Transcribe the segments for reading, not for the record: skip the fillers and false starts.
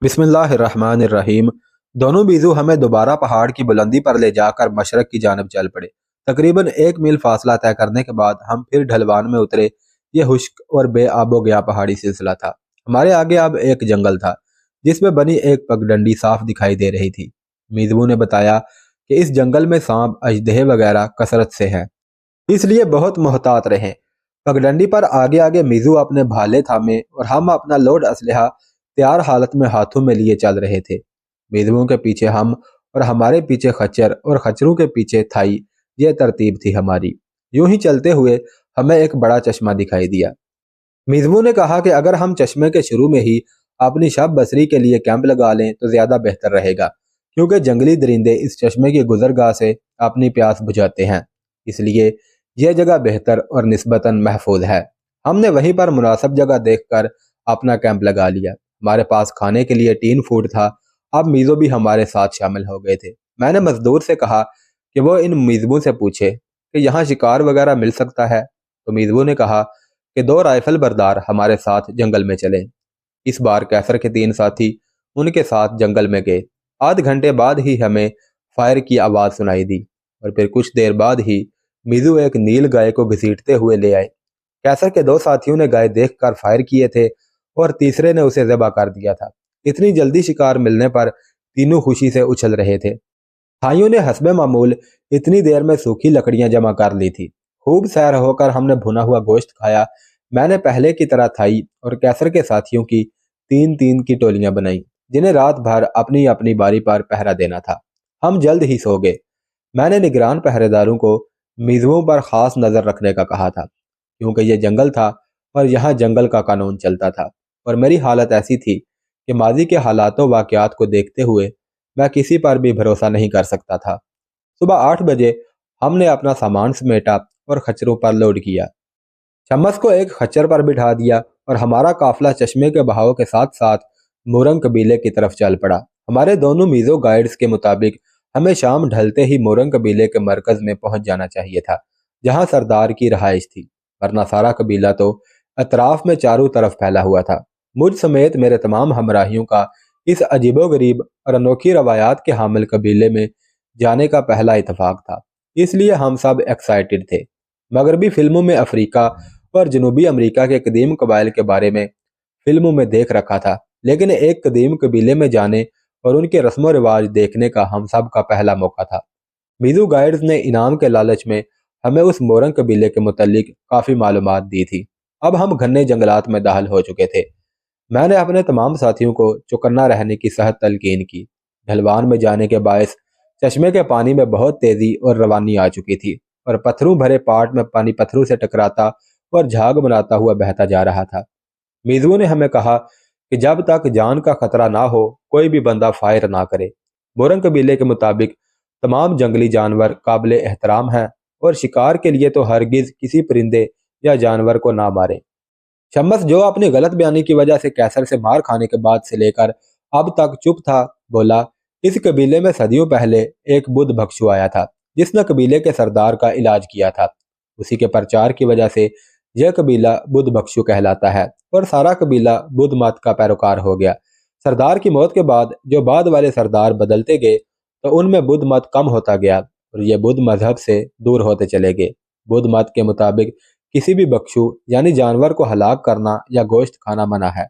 बिस्मिल्लाहिर्रहमानिर्रहीम। दोनों बीजू हमें दोबारा पहाड़ की बुलंदी पर ले जाकर मशरक की जानब चल पड़े। तकरीबन 1 मील फासला तय करने के बाद हम फिर ढलवान में उतरे। ये खुश्क और बेआबो गया पहाड़ी सिलसिला था। हमारे आगे अब एक जंगल था जिसमें बनी एक पगडंडी साफ दिखाई दे रही थी। मीजबू ने बताया कि इस जंगल में सांप अजदहे वगैरह कसरत से हैं, इसलिए बहुत मोहतात रहें। पगडंडी पर आगे आगे मीजू अपने भाले थामे और हम अपना लोड असलहा तैयार हालत में हाथों में लिए चल रहे थे। मीजुओं के पीछे हम और हमारे पीछे खच्चर और खच्चरों के पीछे थाई। यह तरतीब थी हमारी। यूं ही चलते हुए हमें एक बड़ा चश्मा दिखाई दिया। मीजुओं ने कहा कि अगर हम चश्मे के शुरू में ही अपनी शब बसरी के लिए कैंप लगा लें तो ज्यादा बेहतर रहेगा, क्योंकि जंगली दरिंदे इस चश्मे की गुजरगाह से अपनी प्यास बुझाते हैं। इसलिए यह जगह बेहतर और निस्बतन महफूज है। हमने वहीं पर मुनासिब जगह देखकर अपना कैंप लगा लिया। हमारे पास खाने के लिए टीन फूड था। अब मीज़ो भी हमारे साथ शामिल हो गए थे। मैंने मजदूर से कहा कि वो इन मीज़बों से पूछे कि यहाँ शिकार वगैरह मिल सकता है, तो मीज़बों ने कहा कि 2 राइफल बरदार हमारे साथ जंगल में चले। इस बार कैसर के 3 साथी उनके साथ जंगल में गए। आध घंटे बाद ही हमें फायर की आवाज़ सुनाई दी और फिर कुछ देर बाद ही मीज़ू एक नील गाय को घसीटते हुए ले आए। कैसर के 2 साथियों ने गाय देखकर फायर किए थे और तीसरे ने उसे ज़बह कर दिया था। इतनी जल्दी शिकार मिलने पर तीनों खुशी से उछल रहे थे। भाइयों ने हस्बे मामूल इतनी देर में सूखी लकड़ियां जमा कर ली थी। खूब सैर होकर हमने भुना हुआ गोश्त खाया। मैंने पहले की तरह थाई और कैसर के साथियों की 3-3 की टोलियां बनाई, जिन्हें रात भर अपनी अपनी बारी पर पहरा देना था। हम जल्द ही सो गए। मैंने निगरान पहरेदारों को मीज़ुओं पर खास नजर रखने का कहा था, क्योंकि यह जंगल था और यहाँ जंगल का कानून चलता था। और मेरी हालत ऐसी थी कि माजी के हालातों वाक़यात को देखते हुए मैं किसी पर भी भरोसा नहीं कर सकता था। सुबह 8 बजे हमने अपना सामान समेटा और खच्चरों पर लोड किया। शम्मस को एक खच्चर पर बिठा दिया और हमारा काफिला चश्मे के बहाव के साथ साथ मोरंग कबीले की तरफ चल पड़ा। हमारे दोनों मीज़ो गाइड्स के मुताबिक हमें शाम ढलते ही मोरंग कबीले के मरकज में पहुंच जाना चाहिए था, जहां सरदार की रहाइश थी, वरना सारा कबीला तो अतराफ में चारों तरफ फैला हुआ था। मुझ समेत मेरे तमाम हमराहियों का इस अजीबोगरीब और अनोखी रवायात के हामिल कबीले में जाने का पहला इतफाक था, इसलिए हम सब एक्साइटेड थे। मगरबी फिल्मों में अफ्रीका और जनूबी अमेरिका के कदीम कबाइल के बारे में फिल्मों में देख रखा था, लेकिन एक कदीम कबीले में जाने और उनके रस्म रिवाज देखने का हम सब का पहला मौका था। मीज़ू गाइड्स ने इनाम के लालच में हमें उस मोरंग कबीले के मुतल्लिक काफ़ी मालूमात दी थी। अब हम घने जंगलात में दाखिल हो चुके थे। मैंने अपने तमाम साथियों को चौकन्ना रहने की सख्त तलकीन की। ढलवान में जाने के बायस चश्मे के पानी में बहुत तेजी और रवानी आ चुकी थी और पत्थरों भरे पाट में पानी पत्थरों से टकराता और झाग बनाता हुआ बहता जा रहा था। मीज़ुओं ने हमें कहा कि जब तक जान का खतरा ना हो कोई भी बंदा फायर ना करे। मोरंग कबीले के मुताबिक तमाम जंगली जानवर काबिले एहतराम हैं और शिकार के लिए तो हरगिज किसी परिंदे या जानवर को ना मारे। शम्मस, जो अपनी गलत बयानी की वजह से कैसर से मार खाने के बाद से लेकर अब तक चुप था, बोला, इस कबीले में सदियों पहले एक बुद्ध भक्षु आया था जिसने कबीले के सरदार का इलाज किया था। उसी के प्रचार की वजह से यह कबीला बुद्ध भक्षु कहलाता है और सारा कबीला बुद्ध मत का पैरोकार हो गया। सरदार की मौत के बाद जो बाद वाले सरदार बदलते गए तो उनमें बुद्ध मत कम होता गया और ये बुद्ध मजहब से दूर होते चले गए। बुद्ध मत के मुताबिक किसी भी बख्शु यानी जानवर को हलाक करना या गोश्त खाना मना है।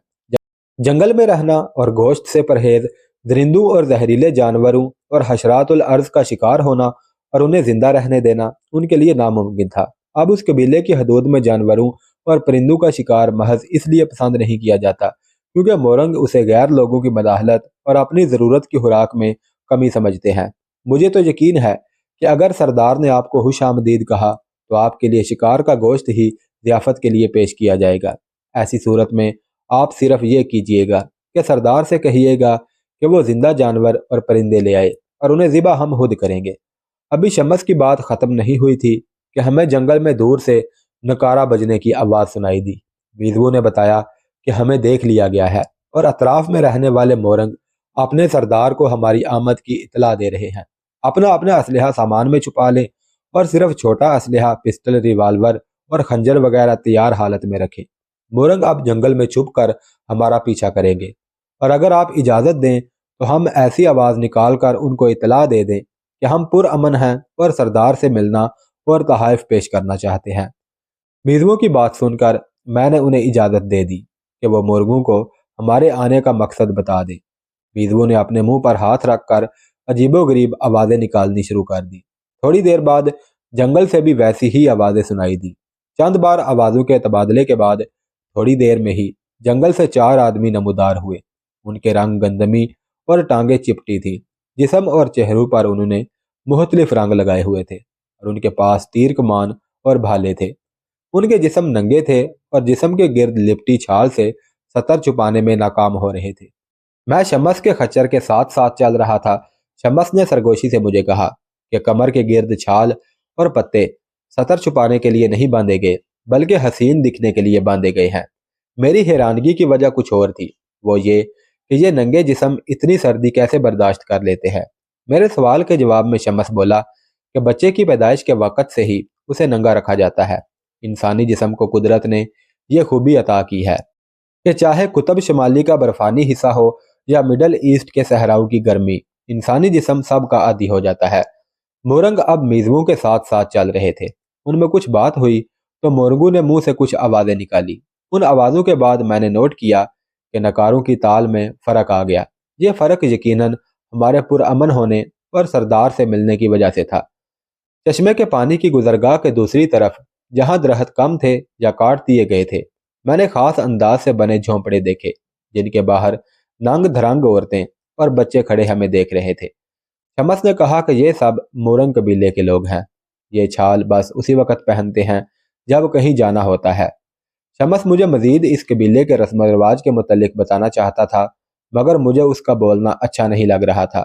जंगल में रहना और गोश्त से परहेज, दरिंदों और जहरीले जानवरों और हशरातुल अर्ज का शिकार होना और उन्हें जिंदा रहने देना उनके लिए नामुमकिन था। अब उस कबीले की हदूद में जानवरों और परिंदों का शिकार महज इसलिए पसंद नहीं किया जाता क्योंकि मोरंग उसे गैर लोगों की मदाखलत और अपनी ज़रूरत की खुराक में कमी समझते हैं। मुझे तो यकीन है कि अगर सरदार ने आपको खुश आमदीद कहा तो आपके लिए शिकार का गोश्त ही ज़ियाफ़त के लिए पेश किया जाएगा। ऐसी सूरत में आप सिर्फ ये कीजिएगा कि सरदार से कहिएगा कि वो जिंदा जानवर और परिंदे ले आए और उन्हें ज़िबा हम खुद करेंगे। अभी शम्स की बात ख़त्म नहीं हुई थी कि हमें जंगल में दूर से नकारा बजने की आवाज़ सुनाई दी। मीज़बू ने बताया कि हमें देख लिया गया है और अतराफ में रहने वाले मोरंग अपने सरदार को हमारी आमद की इतला दे रहे हैं। अपना अपना असलहा सामान में छुपा लें और सिर्फ छोटा असलहा, पिस्टल, रिवाल्वर और खंजर वगैरह तैयार हालत में रखें। मोरंग अब जंगल में छुप कर हमारा पीछा करेंगे। اور اگر آپ اجازت دیں تو ہم ایسی آواز نکال کر ان کو اطلاع دے دیں کہ ہم پرامن ہیں اور سردار سے ملنا اور تحائف پیش کرنا چاہتے ہیں۔ میزبوں کی بات سن کر میں نے انہیں اجازت دے دی کہ وہ مرغوں کو ہمارے آنے کا مقصد بتا دیں۔ میزبوں نے اپنے منہ پر ہاتھ رکھ کر عجیب و غریب آوازیں نکالنی شروع کر دی۔ تھوڑی دیر بعد جنگل سے بھی ویسی ہی آوازیں سنائی دی۔ چند بار آوازوں کے تبادلے کے بعد تھوڑی دیر میں ہی جنگل سے 4 آدمی نمودار ہوئے۔ ان کے رنگ گندمی اور ٹانگیں چپٹی تھی۔ جسم اور چہروں پر انہوں نے مختلف رنگ لگائے ہوئے تھے اور ان کے پاس تیر کمان اور بھالے تھے۔ ان کے جسم ننگے تھے اور جسم کے گرد لپٹی چھال سے سطر چھپانے میں ناکام ہو رہے تھے۔ میں شمس کے خچر کے ساتھ ساتھ چل رہا تھا۔ شمس نے سرگوشی سے مجھے کہا کہ کمر کے گرد چھال اور پتے سطر چھپانے کے لیے نہیں باندھے گئے بلکہ حسین دکھنے کے لیے باندھے گئے ہیں۔ میری حیرانگی کی وجہ کچھ اور تھی، وہ یہ کہ یہ ننگے جسم اتنی سردی کیسے برداشت کر لیتے ہیں۔ میرے سوال کے جواب میں شمس بولا کہ بچے کی پیدائش کے وقت سے ہی اسے ننگا رکھا جاتا ہے۔ انسانی جسم کو قدرت نے یہ خوبی عطا کی ہے کہ چاہے قطب شمالی کا برفانی حصہ ہو یا مڈل ایسٹ کے صحراؤں کی گرمی، انسانی جسم سب کا عادی ہو جاتا ہے۔ مورنگ اب میزبوں کے ساتھ ساتھ چل رہے تھے۔ ان میں کچھ بات ہوئی تو مورنگوں نے منہ سے کچھ آوازیں نکالی۔ ان آوازوں کے بعد میں نے نوٹ کیا کہ نکاروں کی تال میں فرق آ گیا۔ یہ فرق یقیناً ہمارے پرامن ہونے اور سردار سے ملنے کی وجہ سے تھا۔ چشمے کے پانی کی گزرگاہ کے دوسری طرف جہاں درخت کم تھے یا کاٹ دیے گئے تھے، میں نے خاص انداز سے بنے جھونپڑے دیکھے جن کے باہر ننگ دھرنگ عورتیں اور بچے کھڑے ہمیں دیکھ رہے تھے۔ شمس نے کہا کہ یہ سب مورنگ قبیلے کے لوگ ہیں۔ یہ چھال بس اسی وقت پہنتے ہیں جب کہیں جانا ہوتا ہے۔ شمس مجھے مزید اس قبیلے کے رسم و رواج کے متعلق بتانا چاہتا تھا، مگر مجھے اس کا بولنا اچھا نہیں لگ رہا تھا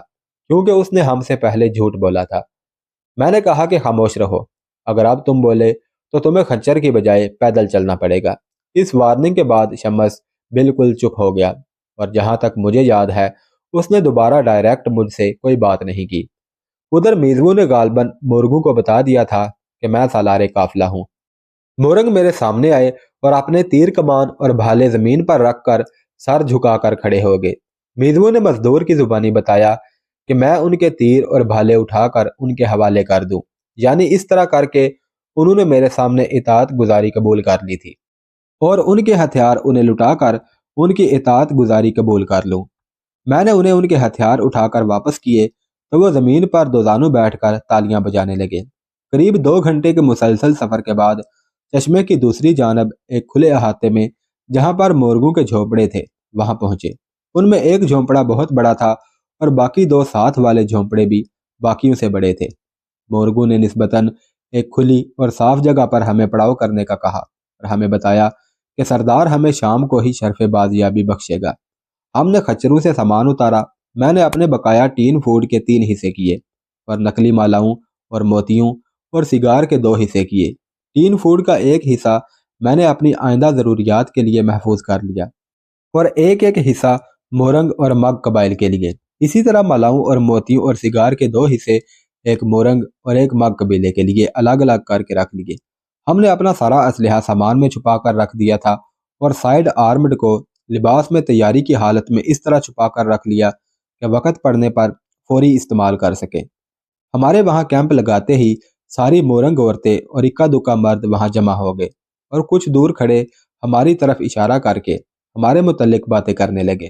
کیونکہ اس نے ہم سے پہلے جھوٹ بولا تھا۔ میں نے کہا کہ خاموش رہو، اگر اب تم بولے تو تمہیں خنچر کی بجائے پیدل چلنا پڑے گا۔ اس وارننگ کے بعد شمس بالکل چپ ہو گیا اور جہاں تک مجھے یاد ہے اس نے دوبارہ ڈائریکٹ مجھ سے کوئی بات نہیں کی۔ ادھر میزبوں نے غالباً مورگوں کو بتا دیا تھا کہ میں سالار قافلہ ہوں۔ مورنگ میرے سامنے آئے اور اپنے تیر کمان اور بھالے زمین پر رکھ کر سر جھکا کر کھڑے ہو گئے۔ میزبوں نے مزدور کی زبانی بتایا کہ میں ان کے تیر اور بھالے اٹھا کر ان کے حوالے کر دوں، یعنی اس طرح کر کے انہوں نے میرے سامنے اطاعت گزاری قبول کر لی تھی اور ان کے ہتھیار انہیں لٹا کر ان کی اطاعت گزاری قبول کر لوں۔ میں نے انہیں ان کے ہتھیار اٹھا کر واپس کیے تو وہ زمین پر دوزانوں بیٹھ کر تالیاں بجانے لگے۔ قریب 2 گھنٹے کے مسلسل سفر کے بعد چشمے کی دوسری جانب ایک کھلے احاطے میں جہاں پر مورگوں کے جھونپڑے تھے وہاں پہنچے۔ ان میں ایک جھونپڑا بہت بڑا تھا اور باقی 2 ساتھ والے جھونپڑے بھی باقیوں سے بڑے تھے۔ مورگوں نے نسبتاً ایک کھلی اور صاف جگہ پر ہمیں پڑاؤ کرنے کا کہا اور ہمیں بتایا کہ سردار ہمیں شام کو ہی شرف بازیابی بخشے گا۔ ہم نے خچروں سے سامان اتارا۔ میں نے اپنے بقایا ٹین فوڈ کے 3 حصے کیے اور نقلی مالاؤں اور موتیوں اور سگار کے 2 حصے کیے۔ ٹین فوڈ کا ایک حصہ میں نے اپنی آئندہ ضروریات کے لیے محفوظ کر لیا اور ایک حصہ مورنگ اور مگ قبائل کے لیے۔ اسی طرح مالاؤں اور موتیوں اور سگار کے 2 حصے ایک مورنگ اور ایک مگ قبیلے کے لیے الگ الگ کر کے رکھ لیے۔ ہم نے اپنا سارا اسلحہ سامان میں چھپا کر رکھ دیا تھا اور سائیڈ آرمڈ کو لباس میں تیاری کی حالت میں اس طرح چھپا کر رکھ لیا کہ وقت پڑنے پر فوری استعمال کر سکیں۔ ہمارے وہاں کیمپ لگاتے ہی ساری مورنگ عورتیں اور اکا دکا مرد وہاں جمع ہو گئے اور کچھ دور کھڑے ہماری طرف اشارہ کر کے ہمارے متعلق باتیں کرنے لگے۔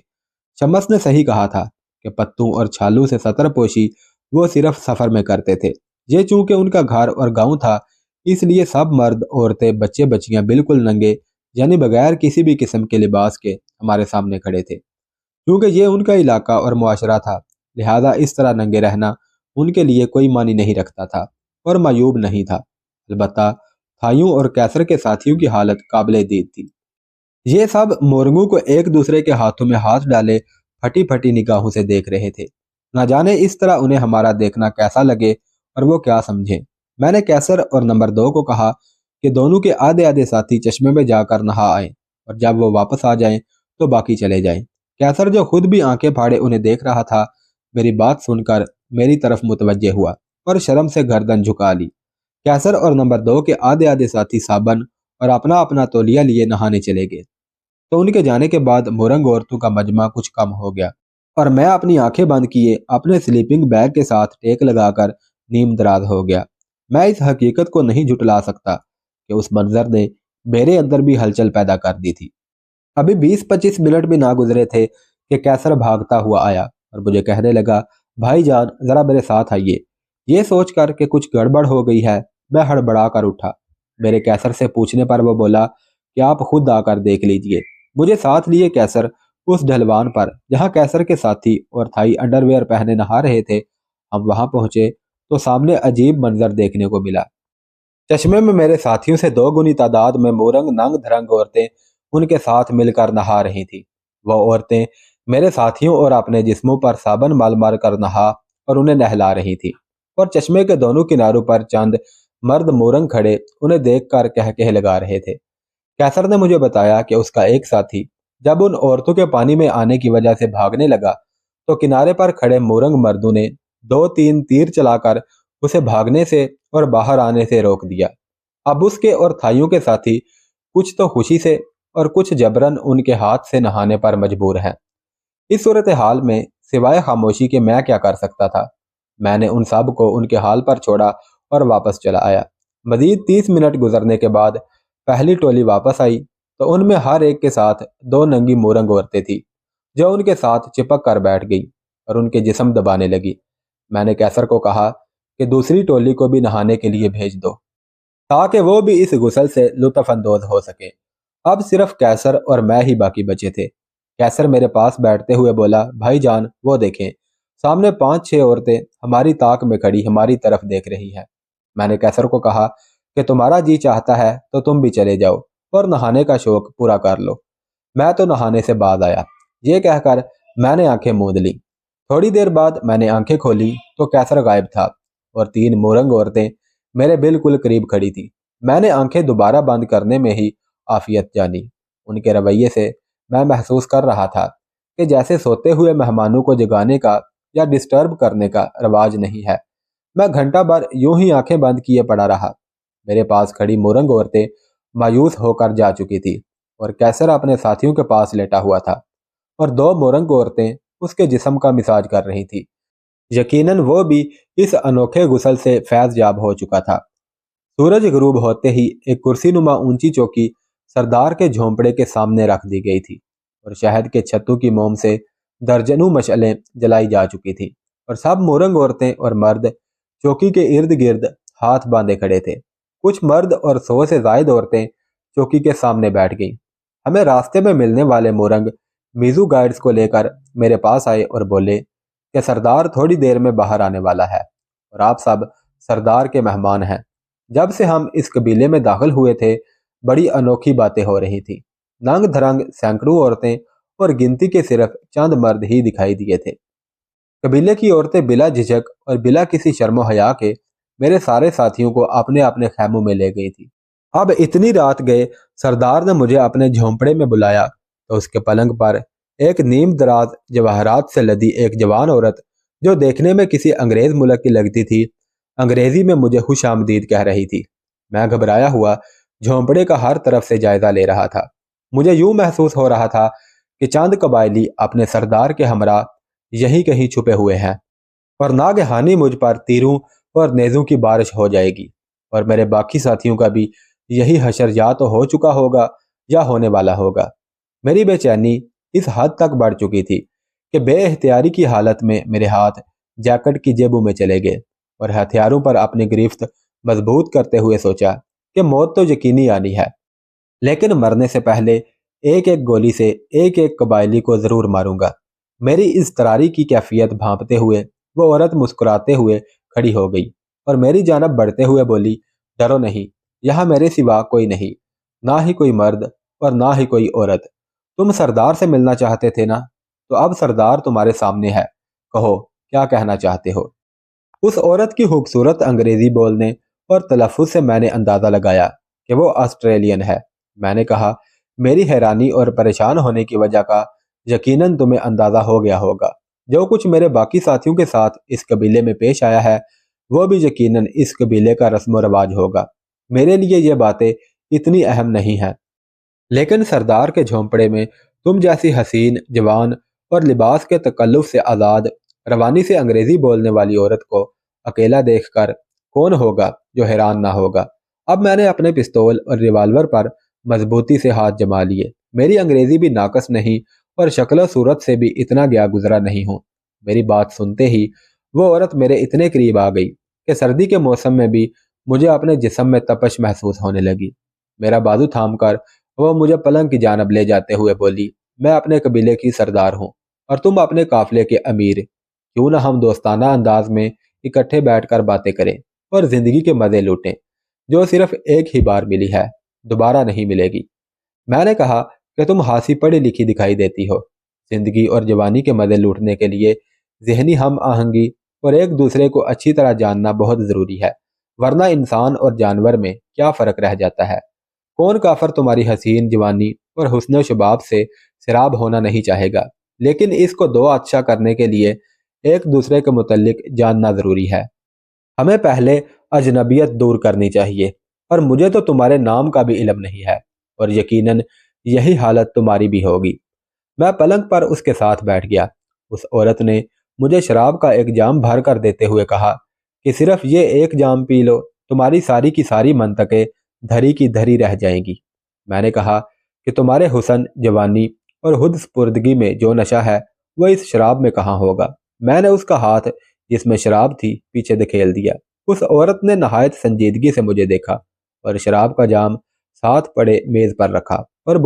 شمس نے صحیح کہا تھا کہ پتوں اور چھالوں سے سطر پوشی وہ صرف سفر میں کرتے تھے۔ یہ چونکہ ان کا گھر اور گاؤں تھا اس لیے سب مرد عورتیں بچے بچیاں بالکل ننگے یعنی بغیر کسی بھی قسم کے لباس کے ہمارے سامنے کھڑے تھے۔ کیونکہ یہ ان کا علاقہ اور معاشرہ تھا لہذا اس طرح ننگے رہنا ان کے لیے کوئی معنی نہیں رکھتا تھا اور معیوب نہیں تھا۔ البتہ تھائیوں اور کیسر کے ساتھیوں کی حالت قابل دید تھی۔ یہ سب مورنگوں کو ایک دوسرے کے ہاتھوں میں ہاتھ ڈالے پھٹی پھٹی نگاہوں سے دیکھ رہے تھے۔ نہ جانے اس طرح انہیں ہمارا دیکھنا کیسا لگے اور وہ کیا سمجھیں۔ میں نے کیسر اور نمبر 2 کو کہا کہ دونوں کے آدھے آدھے ساتھی چشمے میں جا کر نہا آئیں اور جب وہ واپس آ جائیں تو باقی چلے جائیں۔ کیسر جو خود بھی آنکھیں پھاڑے انہیں دیکھ رہا تھا میری بات سن کر میری طرف متوجہ ہوا اور شرم سے گردن جھکا لی۔ کیسر اور نمبر 2 کے آدھے آدھے ساتھی صابن اور اپنا اپنا تولیہ لیے نہانے چلے گئے۔ तो उनके जाने के बाद मोरंग औरतों का मजमा कुछ कम हो गया और मैं अपनी आंखें बंद किए अपने स्लीपिंग बैग के साथ टेक लगाकर नीम दराज हो गया। मैं इस हकीकत को नहीं झुटला सकता कि उस मंजर ने मेरे अंदर भी हलचल पैदा कर दी थी। अभी 20-25 मिनट भी ना गुजरे थे कि कैसर भागता हुआ आया और मुझे कहने लगा, भाईजान जरा मेरे साथ आइए। ये सोचकर कि कुछ गड़बड़ हो गई है, मैं हड़बड़ा कर उठा। मेरे कैसर से पूछने पर वो बोला कि आप खुद आकर देख लीजिए। मुझे साथ लिए कैसर उस ढलवान पर जहां कैसर के साथी और थाई अंडरवेयर पहने नहा रहे थे। हम वहां पहुंचे तो सामने अजीब मंजर देखने को मिला। चश्मे में मेरे साथियों से 2 गुनी तादाद में मोरंग नंग धरंग औरतें उनके साथ मिलकर नहा रही थी। वह औरतें मेरे साथियों और अपने जिस्मों पर साबन माल मार कर नहा और उन्हें नहला रही थी। और चश्मे के दोनों किनारों पर चंद मर्द मोरंग खड़े उन्हें देखकर कह कह लगा रहे थे। कैसर ने मुझे बताया कि उसका एक साथी जब उन औरतों के पानी में आने की वजह से भागने लगा तो किनारे पर खड़े मोरंग मर्दों ने 2-3 तीर चलाकर उसे भागने से और बाहर आने से रोक दिया। अब उसके और थाइयों के साथी कुछ तो खुशी से और कुछ जबरन उनके हाथ से नहाने पर मजबूर हैं। इस सूरत हाल में सिवाय खामोशी के मैं क्या कर सकता था। मैंने उन सब को उनके हाल पर छोड़ा और वापस चला आया। मजीद 30 मिनट गुजरने के बाद पहली टोली वापस आई तो उनमें हर एक के साथ 2 नंगी मोरंग औरतें थी जो उनके साथ चिपक कर बैठ गई और उनके जिस्म दबाने लगी। मैंने कैसर को कहा कि दूसरी टोली को भी नहाने के लिए भेज दो ताकि वो भी इस गुसल से लुत्फ अंदोज हो सके। अब सिर्फ कैसर और मैं ही बाकी बचे थे। कैसर मेरे पास बैठते हुए बोला, भाईजान वो देखें, सामने 5-6 औरतें हमारी ताक में खड़ी हमारी तरफ देख रही हैं। मैंने कैसर को कहा कि तुम्हारा जी चाहता है तो तुम भी चले जाओ और नहाने का शौक पूरा कर लो। मैं तो नहाने से बाद आया। ये कहकर मैंने आंखें मूंद ली। थोड़ी देर बाद मैंने आंखें खोली तो कैसर गायब था और 3 मोरंग औरतें मेरे बिल्कुल करीब खड़ी थी। मैंने आंखें दोबारा बंद करने में ही आफियत जानी। उनके रवैये से मैं महसूस कर रहा था कि जैसे सोते हुए मेहमानों को जगाने का या डिस्टर्ब करने का रवाज नहीं है। मैं घंटा भर यूं ही आंखें बंद किए पड़ा रहा। मेरे पास खड़ी मोरंग औरतें मायूस होकर जा चुकी थी और कैसर अपने साथियों के पास लेटा हुआ था और 2 मोरंग औरतें उसके जिस्म का मिसाज कर रही थी। यकीनन वो भी इस अनोखे गुसल से फैज याब हो चुका था। सूरज गुरूब होते ही एक कुर्सी नुमा ऊंची चौकी सरदार के झोंपड़े के सामने रख दी गई थी और शहद के छत्तों की मोम से दर्जनों मशलें जलाई जा चुकी थी और सब मोरंग औरतें और मर्द चौकी के इर्द गिर्द हाथ बांधे खड़े थे। कुछ मर्द और 100 से ज्यादा औरतें चौकी के सामने बैठ गईं। हमें रास्ते में मिलने वाले मोरंग मीजू गाइड्स को लेकर मेरे पास आए और बोले कि सरदार थोड़ी देर में बाहर आने वाला है और आप सब सरदार के मेहमान हैं। जब से हम इस कबीले में दाखिल हुए थे बड़ी अनोखी बातें हो रही थी। नंग धरंग सैकड़ों औरतें और गिनती के सिर्फ चंद मर्द ही दिखाई दिए थे। कबीले की औरतें बिला झिझक और बिला किसी शर्मो हया के मेरे सारे साथियों को अपने अपने खैमों में ले गई थी। अब इतनी रात गए सरदार ने मुझे अपने झोंपड़े में बुलाया तो उसके पलंग पर एक नीम दराज जवाहरात से लदी एक जवान औरत जो देखने में किसी अंग्रेज मुल्क की लगती थी अंग्रेजी में मुझे खुश आमदीद कह रही थी। मैं घबराया हुआ झोंपड़े का हर तरफ से जायजा ले रहा था। मुझे यूं महसूस हो रहा था कि चंद कबायली अपने सरदार के हमरा यहीं कहीं छुपे हुए हैं और नागहानी मुझ पर तीरों और नेज़ों की बारिश हो जाएगी और मेरे बाकी साथियों का भी यही हशर या तो हो चुका होगा या होने वाला होगा। मेरी बेचैनी इस हद तक बढ़ चुकी थी कि बेइख्तियारी की हालत में मेरे हाथ जैकेट की जेबों में चले गए और हथियारों पर अपनी गिरफ्त मजबूत करते हुए सोचा कि मौत तो यकीनी आनी है, लेकिन मरने से पहले एक एक गोली से एक एक कबायली को जरूर मारूंगा। मेरी इस तरारी की कैफियत भांपते हुए वो औरत मुस्कुराते हुए खड़ी हो गई और मेरी जानब बढ़ते हुए बोली, डरो नहीं, यहाँ मेरे सिवा कोई नहीं, ना ही कोई मर्द और ना ही कोई औरत। तुम सरदार से मिलना चाहते थे ना, तो अब सरदार तुम्हारे सामने है, कहो क्या कहना चाहते हो। उस औरत की खूबसूरत अंग्रेजी बोलने और तलफ़ुज़ से मैंने अंदाज़ा लगाया कि वो ऑस्ट्रेलियन है। मैंने कहा, मेरी हैरानी और परेशान होने की वजह का यकीनन तुम्हें अंदाज़ा हो गया होगा। जो कुछ मेरे बाकी साथियों के साथ इस कबीले में पेश आया है वो भी यकीनन इस कबीले का रस्म व रवाज होगा। मेरे लिए ये बातें इतनी अहम नहीं हैं। लेकिन सरदार के झोंपड़े में तुम जैसी हसीन, जवान और लिबास के तकल्लुफ से आज़ाद, रवानी से अंग्रेजी बोलने वाली औरत को अकेला देखकर कौन होगा जो हैरान ना होगा। अब मैंने अपने पिस्तौल और रिवाल्वर पर मजबूती से हाथ जमा लिए। मेरी अंग्रेजी भी नाकस नहीं और शक्ल सूरत से भी इतना गया गुजरा नहीं हूँ। मेरी बात सुनते ही वो औरत मेरे इतने करीब आ गई कि सर्दी के मौसम में भी मुझे अपने जिस्म में तपश महसूस होने लगी। मेरा बाजू थाम कर वो मुझे पलंग की जानब ले जाते हुए बोली, मैं अपने कबीले की सरदार हूँ और तुम अपने काफिले के अमीर। क्यों ना हम दोस्ताना अंदाज में इकट्ठे बैठकर बातें करें और जिंदगी के मजे लूटें, जो सिर्फ एक ही बार मिली है, दोबारा नहीं मिलेगी। मैंने कहा कि तुम हासी पढ़ी लिखी दिखाई देती हो। जिंदगी और जवानी के मजे लूटने के लिए जहनी हम आहंगी और एक दूसरे को अच्छी तरह जानना बहुत जरूरी है, वरना इंसान और जानवर में क्या फर्क रह जाता है। कौन काफर तुम्हारी हसीन जवानी और हुस्न शबाब से शराब होना नहीं चाहेगा, लेकिन इसको दो अच्छा करने के लिए एक दूसरे के मुतल्लिक जानना जरूरी है। हमें पहले अजनबियत दूर करनी चाहिए। और मुझे तो तुम्हारे नाम का भी इल्म नहीं है, और यकीनन यही हालत तुम्हारी भी होगी। मैं पलंग पर उसके साथ बैठ गया। उस औरत ने मुझे शराब का एक जाम भर कर देते हुए कहा कि सिर्फ ये एक जाम पी लो, तुम्हारी सारी की सारी मंतकें धरी की धरी रह जाएंगी। मैंने कहा कि तुम्हारे हुसन, जवानी और हुद स्पुर्दगी में जो नशा है वह इस शराब में कहाँ होगा। मैंने उसका हाथ जिसमें शराब थी पीछे धकेल दिया। उस औरत ने नहायत संजीदगी से मुझे देखा और शराब का जाम साथ पड़े मेज पर रखा और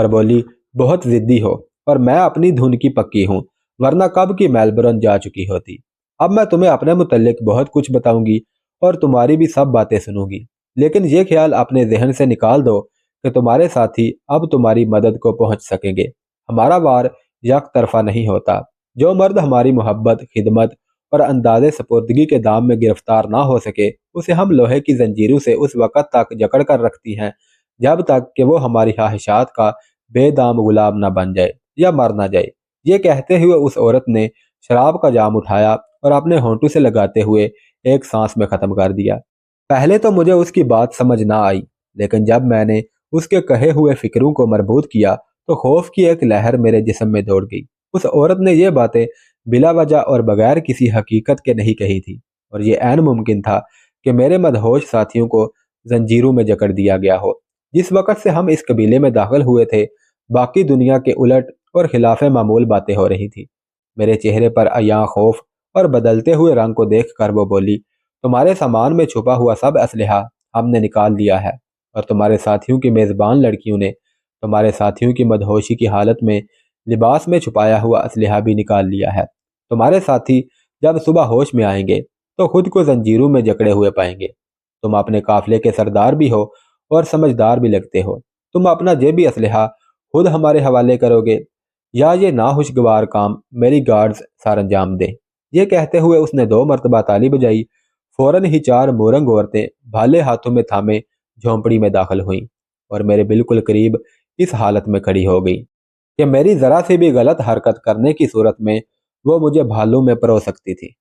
बोली बहुत जिद्दी हो, और मैं अपनी धुन की पक्की हूँ, वरना कब की मेलबर्न जा चुकी होती। अब मैं तुम्हें अपने मुतल्लिक बहुत कुछ बताऊंगी और तुम्हारी भी सब बातें सुनूंगी, लेकिन ये ख्याल अपने जहन से निकाल दो कि तुम्हारे साथी अब तुम्हारी मदद को पहुंच सकेंगे। हमारा वार यक तरफा नहीं होता। जो मर्द हमारी मोहब्बत, खिदमत और अंदाजे सपुर्दगी के दाम में गिरफ्तार ना हो सके, उसे हम लोहे की जंजीरों से उस वक़्त तक जकड़ कर रखती हैं जब तक कि वो हमारी ख्वाहिशात का बेदाम गुलाम ना बन जाए या मर ना जाए। ये कहते हुए उस औरत ने शराब का जाम उठाया और अपने होंठों से लगाते हुए एक सांस में ख़त्म कर दिया। पहले तो मुझे उसकी बात समझ ना आई, लेकिन जब मैंने उसके कहे हुए फिक्रों को मरबूत किया तो खौफ की एक लहर मेरे जिस्म में दौड़ गई। उस औरत ने ये बातें बिला वजह और बगैर किसी हकीकत के नहीं कही थी, और ये ऐन मुमकिन था कि मेरे मदहोश साथियों को जंजीरों में जकड़ दिया गया हो। जिस वक़्त से हम इस कबीले में दाखिल हुए थे, बाकी दुनिया के उलट और खिलाफ मामूल बातें हो रही थी। मेरे चेहरे पर अयां खौफ और बदलते हुए रंग को देख कर वो बोली, तुम्हारे सामान में छुपा हुआ सब असलहा हमने निकाल लिया है, और तुम्हारे साथियों की मेज़बान लड़कियों ने तुम्हारे साथियों की मदहोशी की हालत में लिबास में छुपाया हुआ असलहा भी निकाल लिया है। तुम्हारे साथी जब सुबह होश में आएंगे तो खुद को जंजीरों में जकड़े हुए पाएंगे। तुम अपने काफिले के सरदार भी हो और समझदार भी लगते हो। तुम अपना जेबी असलहा खुद हमारे हवाले करोगे, या ये नाखुशगवार काम मेरी गार्ड्स सर अंजाम दे। ये कहते हुए उसने 2 मरतबा ताली बजाई। फौरन ही 4 मोरंग औरतें भाले हाथों में थामे झोंपड़ी में दाखिल हुईं और मेरे बिल्कुल करीब इस हालत में खड़ी हो गई कि मेरी जरा से भी गलत हरकत करने की सूरत में वो मुझे भालों में परो सकती थी।